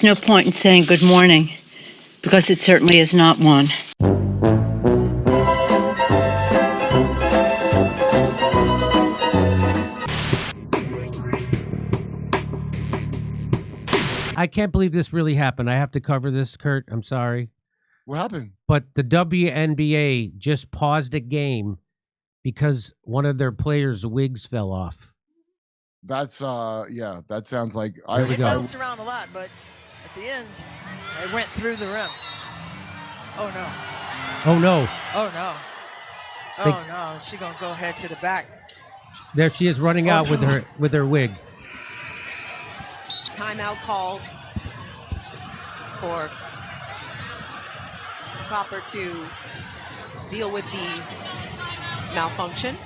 There's no point in saying good morning, because it certainly is not one. I can't believe this really happened. I have to cover this, Kurt. I'm sorry. What happened? But the WNBA just paused a game because one of their players' wigs fell off. That's yeah, that sounds like It bounced around a lot, but at the end, it went through the rim. Oh no. Oh no. Oh no. Oh no. She's gonna go head to the back. There she is running out with her wig. Timeout called for Copper to deal with the malfunction.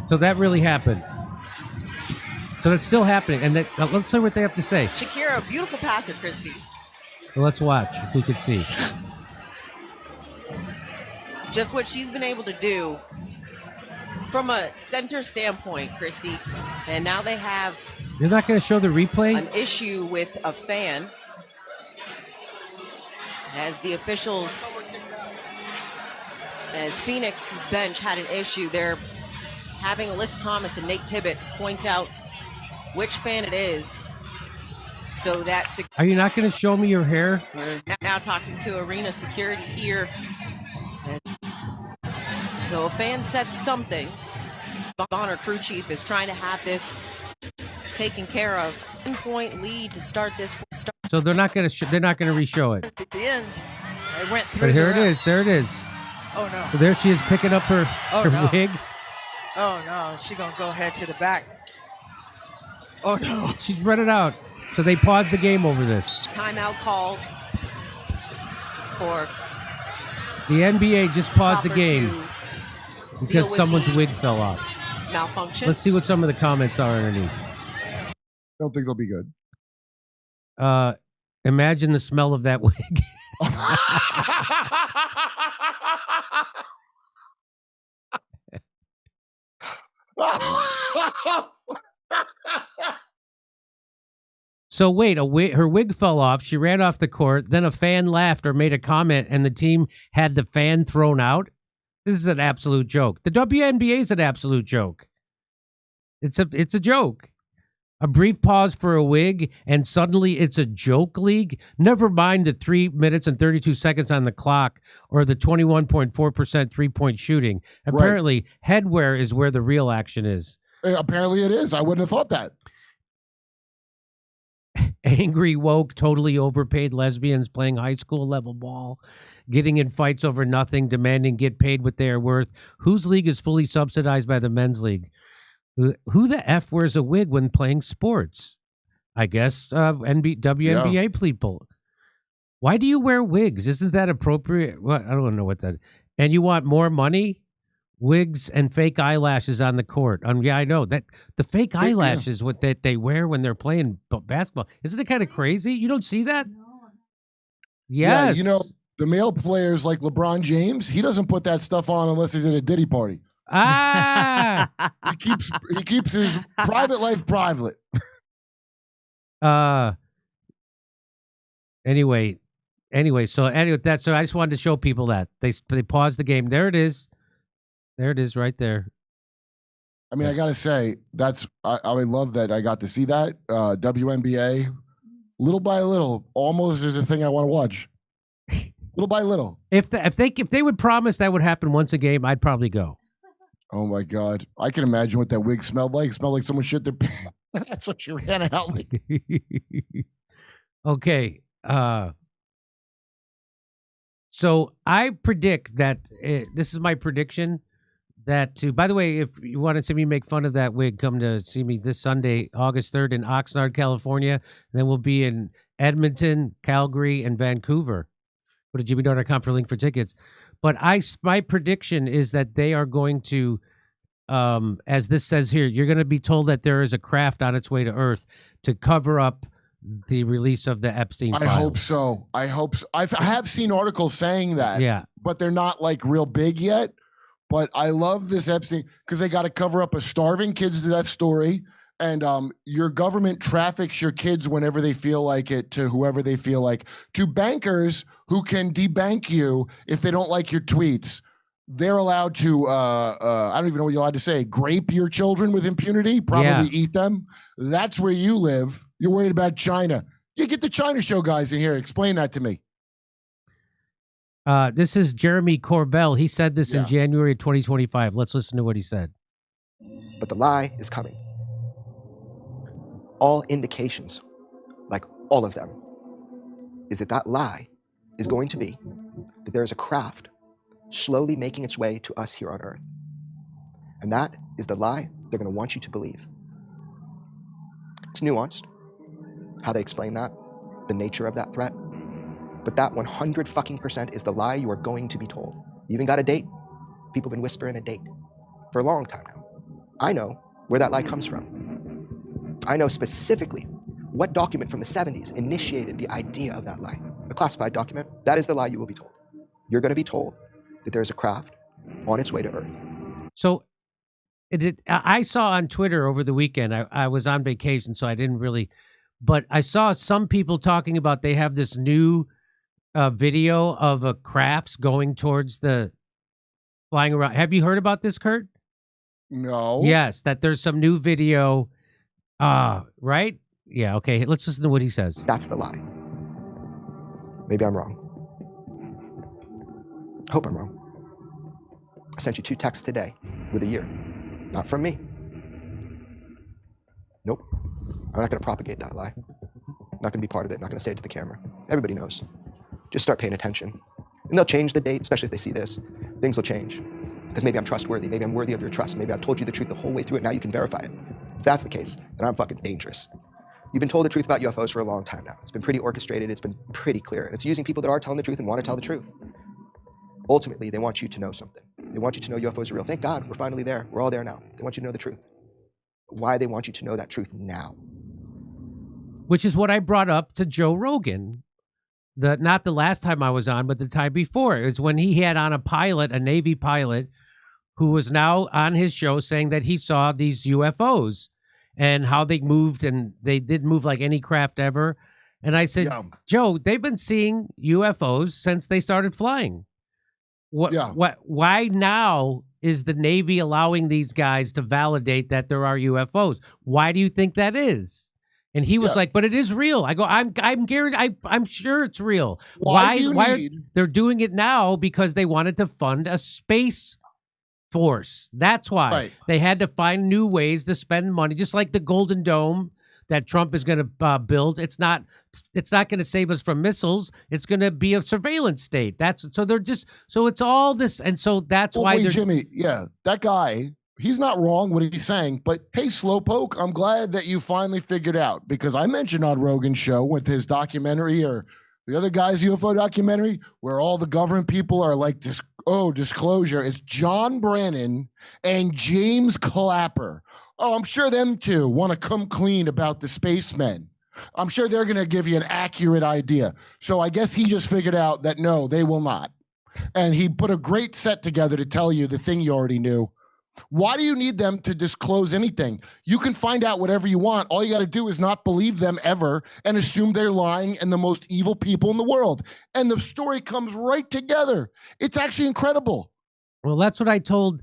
So that really happened. So that's still happening. And let's see what they have to say. Shakira, beautiful passer, Christy. So let's watch if we can see. Just what she's been able to do from a center standpoint, Christy. And now they have... You're not going to show the replay? An issue with a fan. As the officials... As Phoenix's bench had an issue, they're having Alyssa Thomas and Nate Tibbetts point out which fan it is. So that's... Are you not going to show me your hair? We're now talking to arena security here. And so a fan said something. Bonner crew chief is trying to have this taken care of. 1-point lead to start this. So they're not going to re-show it. At the end, it went through. But here the it rim. is. There it is. Oh no. So there she is picking up her no. wig. Oh no, she's gonna go head to the back. Oh no. She's running out. So they paused the game over this. Timeout called for the NBA just paused the Copper game because someone's wig fell off. Malfunction. Let's see what some of the comments are underneath. I don't think they'll be good. Imagine the smell of that wig. So wait, her wig fell off. She ran off the court. Then a fan laughed or made a comment, and the team had the fan thrown out. This is an absolute joke. The WNBA is an absolute joke. It's a joke. A brief pause for a wig, and suddenly it's a joke league. Never mind the 3 minutes and 32 seconds on the clock or the 21.4% three-point shooting. Apparently, headwear is where the real action is. Apparently it is. I wouldn't have thought that. Angry, woke, totally overpaid lesbians playing high school level ball, getting in fights over nothing, demanding get paid what they are worth. Whose league is fully subsidized by the men's league? Who the F wears a wig when playing sports? I guess WNBA people. Why do you wear wigs? Isn't that appropriate? Well, I don't know what that is. And you want more money? Wigs and fake eyelashes on the court. Yeah, I know that the fake eyelashes what they wear when they're playing basketball. Isn't it kind of crazy? You don't see that? Yes. Yeah, the male players like LeBron James, he doesn't put that stuff on unless he's at a Diddy party. Ah. he keeps his private life private. Anyway, so I just wanted to show people that they paused the game. There it is. There it is right there. I mean, I got to say, I love that I got to see that. WNBA, little by little, almost is a thing I want to watch. Little by little. If they would promise that would happen once a game, I'd probably go. Oh, my God. I can imagine what that wig smelled like. It smelled like someone shit their pants. That's what she ran out like. Okay. So I predict that this is my prediction. By the way, if you want to see me make fun of that wig, come to see me this Sunday, August 3rd in Oxnard, California. Then we'll be in Edmonton, Calgary, and Vancouver. Go to JimmyDore.com for a link for tickets. But my prediction is that they are going to, as this says here, you're going to be told that there is a craft on its way to Earth to cover up the release of the Epstein files. I hope so. I have seen articles saying that. Yeah. But they're not like real big yet. But I love this Epstein because they got to cover up a starving kids to that story. And your government traffics your kids whenever they feel like it to whoever they feel like, to bankers who can debank you if they don't like your tweets. They're allowed to, I don't even know what you're allowed to say, grape your children with impunity, probably eat them. That's where you live. You're worried about China. You get the China show guys in here. Explain that to me. This is Jeremy Corbell. He said this in January of 2025. Let's listen to what he said. But the lie is coming. All indications, like all of them, is that that lie is going to be that there is a craft slowly making its way to us here on Earth. And that is the lie they're going to want you to believe. It's nuanced, how they explain that, the nature of that threat. But that 100% is the lie you are going to be told. You even got a date. People have been whispering a date for a long time now. I know where that lie comes from. I know specifically what document from the 70s initiated the idea of that lie. A classified document. That is the lie you will be told. You're going to be told that there is a craft on its way to Earth. So I saw on Twitter over the weekend, I was on vacation, so I didn't really, but I saw some people talking about they have this new video of a crafts going towards the flying around. Have you heard about this, Kurt? No. Yes, that there's some new video. Right? Yeah, okay. Let's listen to what he says. That's the lie. Maybe I'm wrong. I hope I'm wrong. I sent you 2 texts today with a year. Not from me. Nope. I'm not going to propagate that lie. I'm not going to be part of it. I'm not going to say it to the camera. Everybody knows. Just start paying attention. And they'll change the date, especially if they see this. Things will change. Because maybe I'm trustworthy. Maybe I'm worthy of your trust. Maybe I've told you the truth the whole way through it. Now you can verify it. If that's the case, then I'm fucking dangerous. You've been told the truth about UFOs for a long time now. It's been pretty orchestrated. It's been pretty clear. And it's using people that are telling the truth and want to tell the truth. Ultimately, they want you to know something. They want you to know UFOs are real. Thank God, we're finally there. We're all there now. They want you to know the truth. Why they want you to know that truth now? Which is what I brought up to Joe Rogan. Not the last time I was on, but the time before. It was when he had on a pilot, a Navy pilot, who was now on his show saying that he saw these UFOs and how they moved, and they didn't move like any craft ever. And I said, Joe, they've been seeing UFOs since they started flying. Why now is the Navy allowing these guys to validate that there are UFOs? Why do you think that is? And he was like, but it is real. I go, I'm guaranteed, I'm sure it's real. Why they're doing it now? Because they wanted to fund a space force. That's why they had to find new ways to spend money, just like the Golden Dome that Trump is going to build. It's not going to save us from missiles. It's going to be a surveillance state. So it's all this, and so that's why they're Jimmy. Yeah, that guy. He's not wrong what he's saying, but hey, Slowpoke, I'm glad that you finally figured out, because I mentioned on Rogan's show with his documentary or the other guy's UFO documentary where all the government people are like, disclosure. It's John Brennan and James Clapper. Oh, I'm sure them two want to come clean about the spacemen. I'm sure they're going to give you an accurate idea. So I guess he just figured out that no, they will not. And he put a great set together to tell you the thing you already knew. Why do you need them to disclose anything? You can find out whatever you want. All you got to do is not believe them ever and assume they're lying and the most evil people in the world. And the story comes right together. It's actually incredible. Well, that's what I told.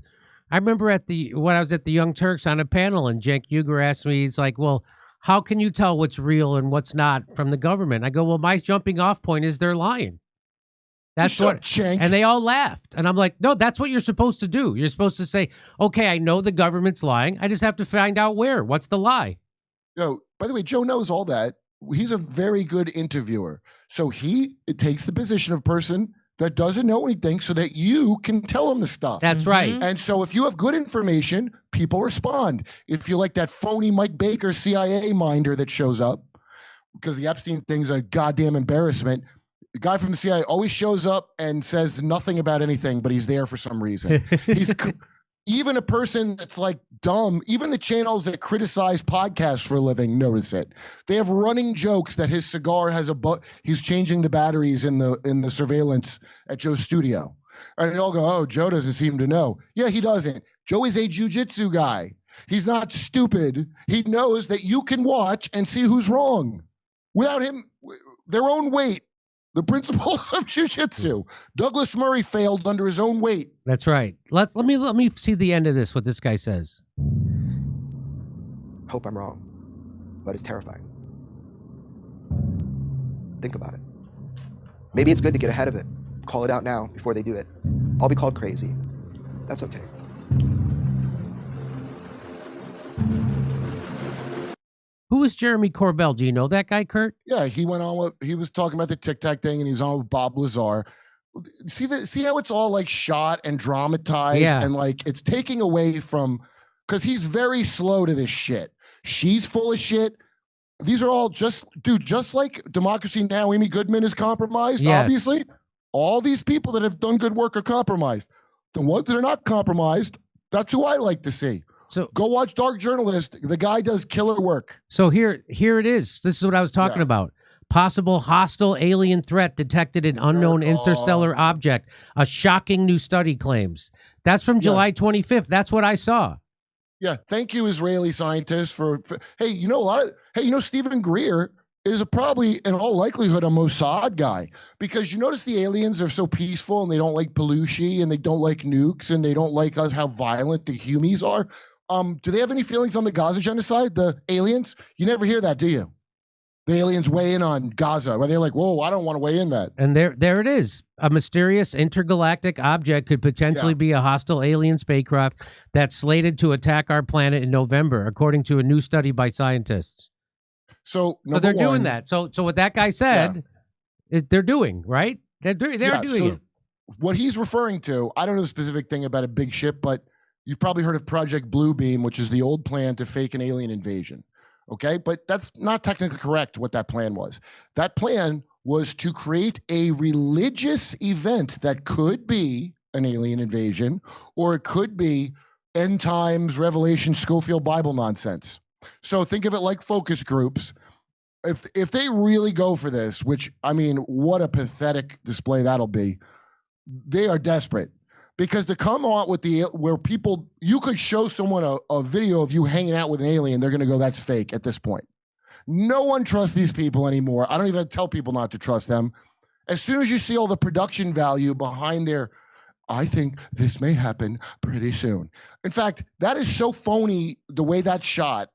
I remember when I was at the Young Turks on a panel, and Cenk Uygur asked me, he's like, well, how can you tell what's real and what's not from the government? I go, well, my jumping off point is they're lying. That's what, Cenk. And they all laughed. And I'm like, no, that's what you're supposed to do. You're supposed to say, okay, I know the government's lying. I just have to find out where. What's the lie? By the way, Joe knows all that. He's a very good interviewer. So it takes the position of person that doesn't know anything so that you can tell him the stuff. That's right. And so if you have good information, people respond. If you like that phony Mike Baker CIA minder that shows up, because the Epstein thing's a goddamn embarrassment. The guy from the CIA always shows up and says nothing about anything, but he's there for some reason. Even a person that's like dumb, even the channels that criticize podcasts for a living notice it. They have running jokes that his cigar has he's changing the batteries in the surveillance at Joe's studio. And they all go, oh, Joe doesn't seem to know. Yeah, he doesn't. Joe is a jujitsu guy. He's not stupid. He knows that you can watch and see who's wrong. Without him, their own weight, the principles of jujitsu. Douglas Murray failed under his own weight. That's right. Let me see the end of this, what this guy says. Hope I'm wrong, but it's terrifying. Think about it. Maybe it's good to get ahead of it. Call it out now before they do it. I'll be called crazy. That's okay. Who is Jeremy Corbell? Do you know that guy, Kurt? Yeah, he went on with, he was talking about the Tic Tac thing, and he was on with Bob Lazar. See how it's all like shot and dramatized, and like it's taking away from, because he's very slow to this shit. She's full of shit. These are all just like Democracy Now! Amy Goodman is compromised. Yes. Obviously, all these people that have done good work are compromised. The ones that are not compromised, that's who I like to see. So go watch Dark Journalist. The guy does killer work. So here it is. This is what I was talking about. Possible hostile alien threat detected in unknown interstellar object. A shocking new study claims. That's from July 25th. That's what I saw. Yeah. Thank you, Israeli scientists, for hey, you know, Stephen Greer is probably in all likelihood a Mossad guy, because you notice the aliens are so peaceful and they don't like Belushi and they don't like nukes and they don't like us how violent the Humies are. Do they have any feelings on the Gaza genocide, the aliens? You never hear that, do you? The aliens weigh in on Gaza, where they're like, whoa, I don't want to weigh in that. And there it is. A mysterious intergalactic object could potentially be a hostile alien spacecraft that's slated to attack our planet in November, according to a new study by scientists. So they're doing that. So what that guy said is they're doing, right? They're doing it. What he's referring to, I don't know the specific thing about a big ship, but you've probably heard of Project Bluebeam, which is the old plan to fake an alien invasion. Okay, but that's not technically correct what that plan was. That plan was to create a religious event that could be an alien invasion, or it could be end times, Revelation, Schofield Bible nonsense. So think of it like focus groups. If they really go for this, which, I mean, what a pathetic display that'll be. They are desperate. Because to come out with where people, you could show someone a video of you hanging out with an alien, they're going to go, that's fake at this point. No one trusts these people anymore. I don't even tell people not to trust them. As soon as you see all the production value behind their, I think this may happen pretty soon. In fact, that is so phony the way that's shot.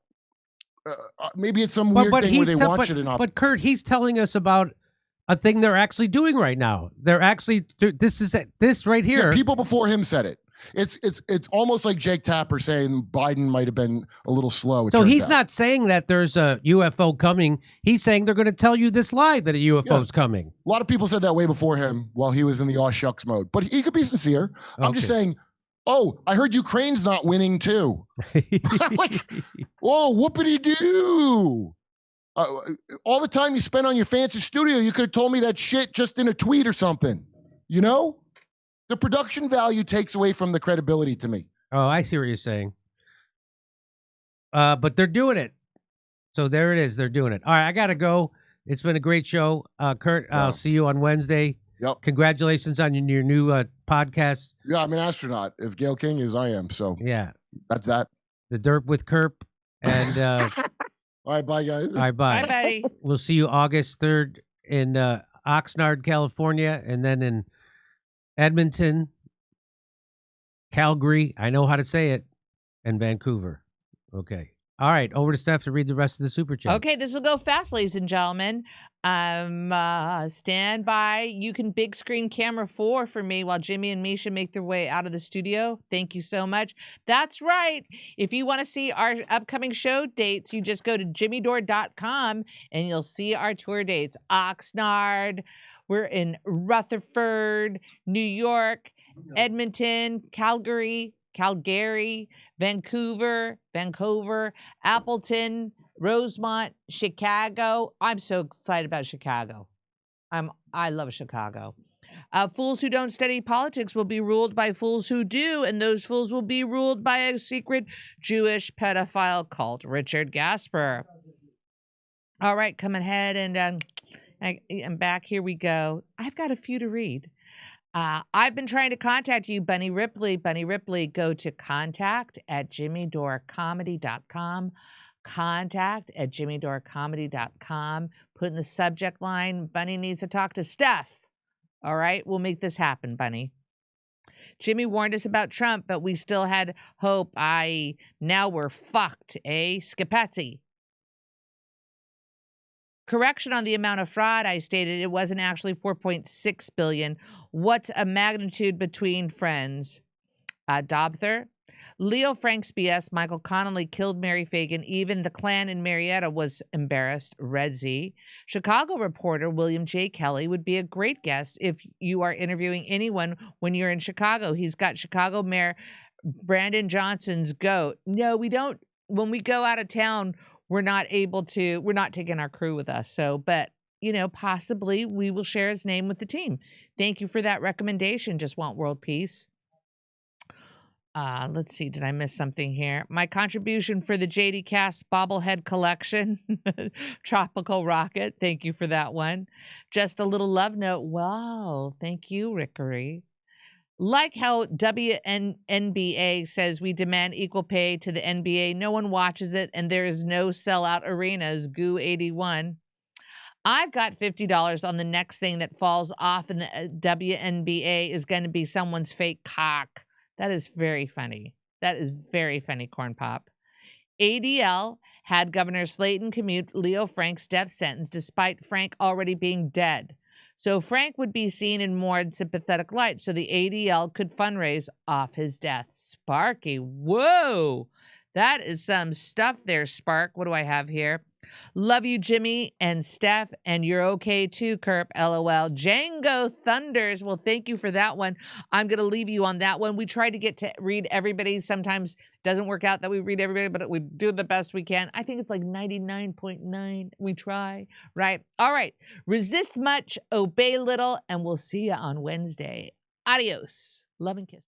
Maybe it's some weird thing where they watch it enough. But Kurt, he's telling us about a thing they're actually doing right now. They're actually, this right here. Yeah, people before him said it. It's almost like Jake Tapper saying Biden might have been a little slow. So he's not saying that there's a UFO coming. He's saying they're going to tell you this lie that a UFO is coming. A lot of people said that way before him while he was in the aw shucks mode. But he could be sincere. I'm just saying, oh, I heard Ukraine's not winning too. Like, whoa, whoopity-doo. All the time you spend on your fancy studio, you could have told me that shit just in a tweet or something. You know? The production value takes away from the credibility to me. Oh, I see what you're saying. But they're doing it. So there it is. They're doing it. All right, I got to go. It's been a great show. Kurt, I'll see you on Wednesday. Yep. Congratulations on your new podcast. Yeah, I'm an astronaut. If Gail King is, I am. So yeah, that's that. The Derp with Kerp. And all right, bye, guys. All right, bye. Bye, buddy. We'll see you August 3rd in Oxnard, California, and then in Edmonton, Calgary, I know how to say it, and Vancouver. Okay. All right, over to Steph to read the rest of the super chat. Okay, this will go fast, ladies and gentlemen. Stand by. You can big screen camera 4 for me while Jimmy and Misha make their way out of the studio. Thank you so much. That's right. If you want to see our upcoming show dates, you just go to jimmydore.com and you'll see our tour dates. Oxnard, we're in Rutherford, New York, Edmonton, Calgary, Vancouver, Appleton, Rosemont, Chicago. I'm so excited about Chicago. I love Chicago. Fools who don't study politics will be ruled by fools who do, and those fools will be ruled by a secret Jewish pedophile cult. Richard Gasper. All right, come ahead and I'm back. Here we go. I've got a few to read. I've been trying to contact you, Bunny Ripley. Bunny Ripley, go to contact@jimmydorecomedy.com. Contact@jimmydorecomedy.com. Put in the subject line, Bunny needs to talk to Steph. All right, we'll make this happen, Bunny. Jimmy warned us about Trump, but we still had hope. Now we're fucked, eh? Scapazzi. Correction on the amount of fraud. I stated it wasn't actually 4.6 billion. What's a magnitude between friends? Dobther. Leo Frank's BS. Michael Connolly killed Mary Fagan. Even the Klan in Marietta was embarrassed. Red Z. Chicago reporter William J. Kelly would be a great guest if you are interviewing anyone when you're in Chicago. He's got Chicago Mayor Brandon Johnson's goat. No, we don't. When we go out of town, we're not taking our crew with us. So, but, possibly we will share his name with the team. Thank you for that recommendation. Just want world peace. Let's see. Did I miss something here? My contribution for the JD Cast bobblehead collection, Tropical Rocket. Thank you for that one. Just a little love note. Wow. Thank you, Rickery. Like how WNBA says we demand equal pay to the NBA. No one watches it, and there is no sellout arenas. Goo81. I've got $50 on the next thing that falls off in the WNBA is going to be someone's fake cock. That is very funny. That is very funny, Corn Pop. ADL had Governor Slayton commute Leo Frank's death sentence despite Frank already being dead. So Frank would be seen in more sympathetic light, so the ADL could fundraise off his death. Sparky, whoa! That is some stuff there, Spark. What do I have here? Love you, Jimmy and Steph, and you're okay too, Kerp, LOL. Django Thunders, well, thank you for that one. I'm going to leave you on that one. We try to get to read everybody. Sometimes it doesn't work out that we read everybody, but we do the best we can. I think it's like 99.9. We try, right? All right. Resist much, obey little, and we'll see you on Wednesday. Adios. Love and kiss.